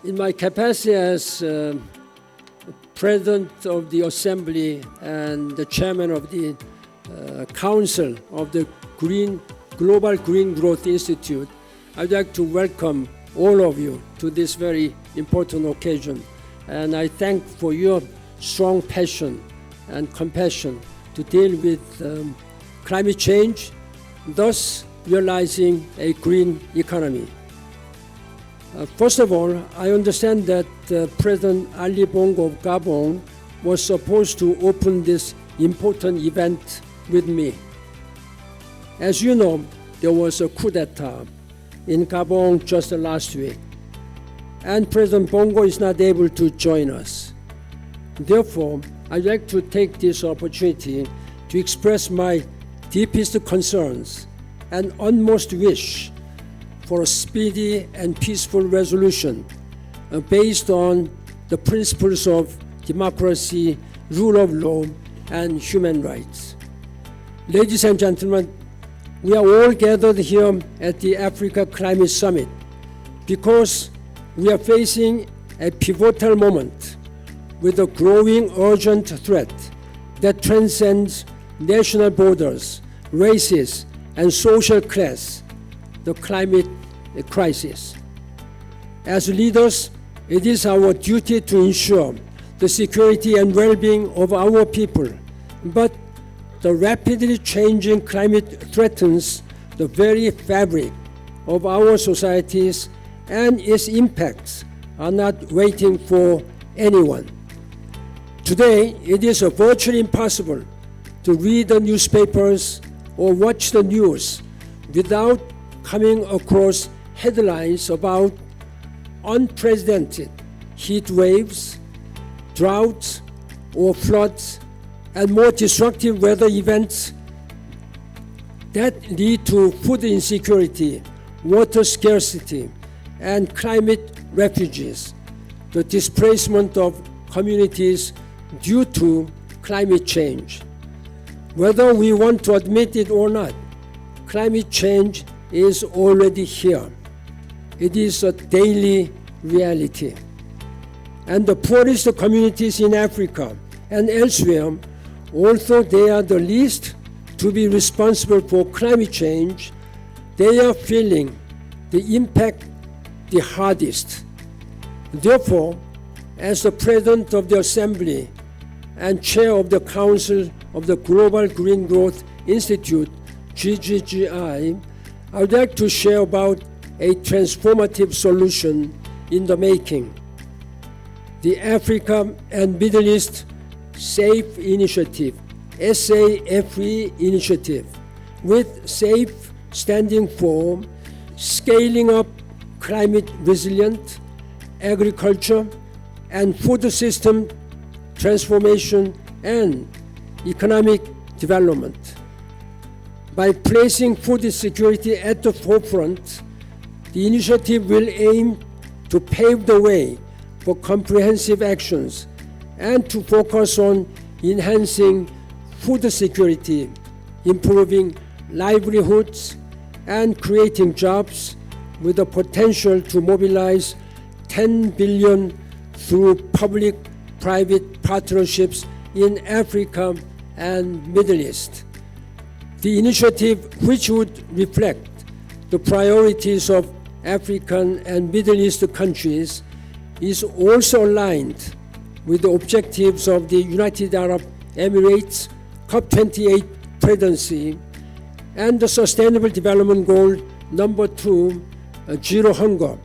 In my capacity as President of the Assembly and the Chairman of the Council of the Global Green Growth Institute, I'd like to welcome all of you to this very important occasion. And I thank for your strong passion and compassion to deal with climate change, thus realizing a green economy. First of all, I understand that President Ali Bongo of Gabon was supposed to open this important event with me. As you know, there was a coup d'etat in Gabon just last week, and President Bongo is not able to join us. Therefore, I'd like to take this opportunity to express my deepest concerns and utmost wish for a speedy and peaceful resolution based on the principles of democracy, rule of law, and human rights. Ladies and gentlemen, we are all gathered here at the Africa Climate Summit because we are facing a pivotal moment with a growing urgent threat that transcends national borders, races, and social class, the climate crisis. As leaders, it is our duty to ensure the security and well-being of our people, but the rapidly changing climate threatens the very fabric of our societies, and its impacts are not waiting for anyone. Today, it is virtually impossible to read the newspapers or watch the news without coming across headlines about unprecedented heat waves, droughts, or floods, and more destructive weather events that lead to food insecurity, water scarcity, and climate refugees, the displacement of communities due to climate change. Whether we want to admit it or not, climate change is already here. It is a daily reality. And the poorest communities in Africa and elsewhere, although they are the least to be responsible for climate change, they are feeling the impact the hardest. Therefore, as the President of the Assembly and Chair of the Council of the Global Green Growth Institute, GGGI, I would like to share about a transformative solution in the making. The Africa and Middle East SAFE Initiative, SAFE Initiative, with SAFE standing for Scaling Up Climate Resilient Agriculture and Food System Transformation and Economic Development. By placing food security at the forefront, the initiative will aim to pave the way for comprehensive actions and to focus on enhancing food security, improving livelihoods, and creating jobs with the potential to mobilize 10 billion through public-private partnerships in Africa and Middle East. The initiative, which would reflect the priorities of African and Middle East countries, is also aligned with the objectives of the United Arab Emirates COP28 presidency and the Sustainable Development Goal number 2, Zero Hunger,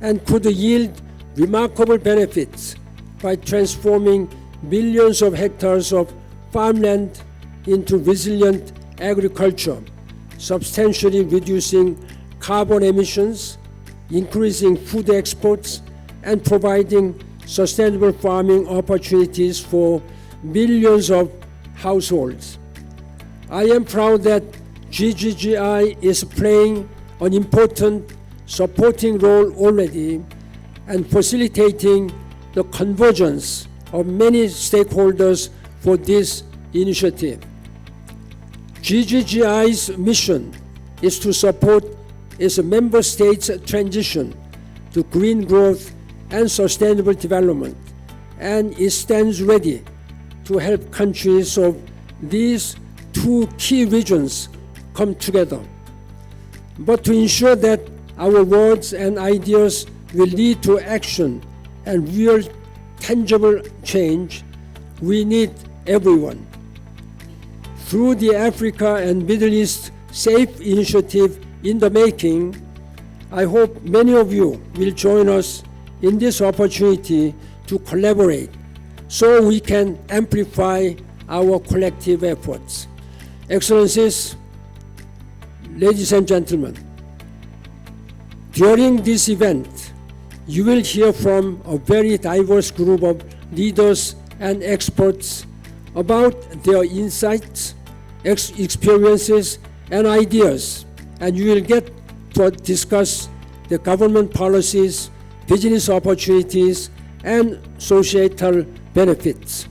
and could yield remarkable benefits by transforming millions of hectares of farmland into resilient agriculture, substantially reducing carbon emissions, increasing food exports, and providing sustainable farming opportunities for millions of households. I am proud that GGGI is playing an important supporting role already and facilitating the convergence of many stakeholders for this initiative. GGGI's mission is to support its member states' transition to green growth and sustainable development, and it stands ready to help countries of these two key regions come together. But to ensure that our words and ideas will lead to action and real tangible change, we need everyone. Through the Africa and Middle East Safe Initiative in the making, I hope many of you will join us in this opportunity to collaborate so we can amplify our collective efforts. Excellencies, ladies and gentlemen, during this event, you will hear from a very diverse group of leaders and experts about their insights, experiences, and ideas, and you will get to discuss the government policies, business opportunities, and societal benefits.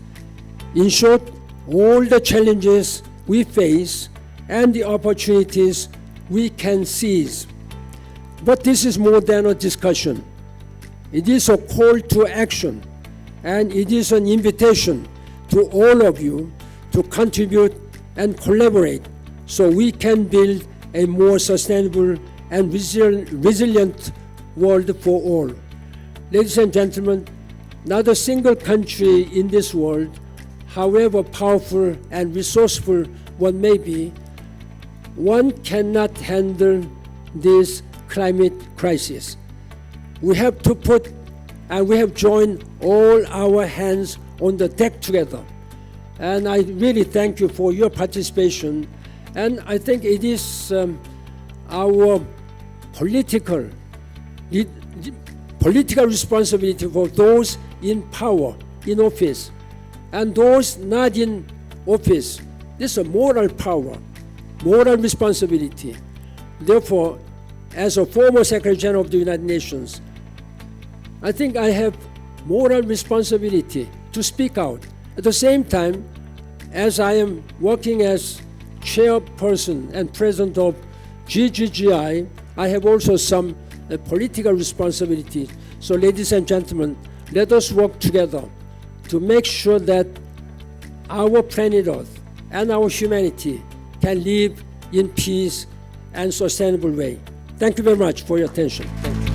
In short, all the challenges we face and the opportunities we can seize. But this is more than a discussion. It is a call to action, and it is an invitation to all of you to contribute and collaborate so we can build a more sustainable and resilient world for all. Ladies and gentlemen, not a single country in this world, however powerful and resourceful one may be, one cannot handle this climate crisis. We have to put, and we have joined all our hands on the deck together. And I really thank you for your participation. And I think it is our political responsibility for those in power, in office, and those not in office. This is a moral power, moral responsibility. Therefore, as a former Secretary General of the United Nations, I think I have moral responsibility to speak out. At the same time, as I am working as chairperson and president of GGGI, I have also some political responsibility. So ladies and gentlemen, let us work together to make sure that our planet Earth and our humanity can live in peace and sustainable way. Thank you very much for your attention. Thank you.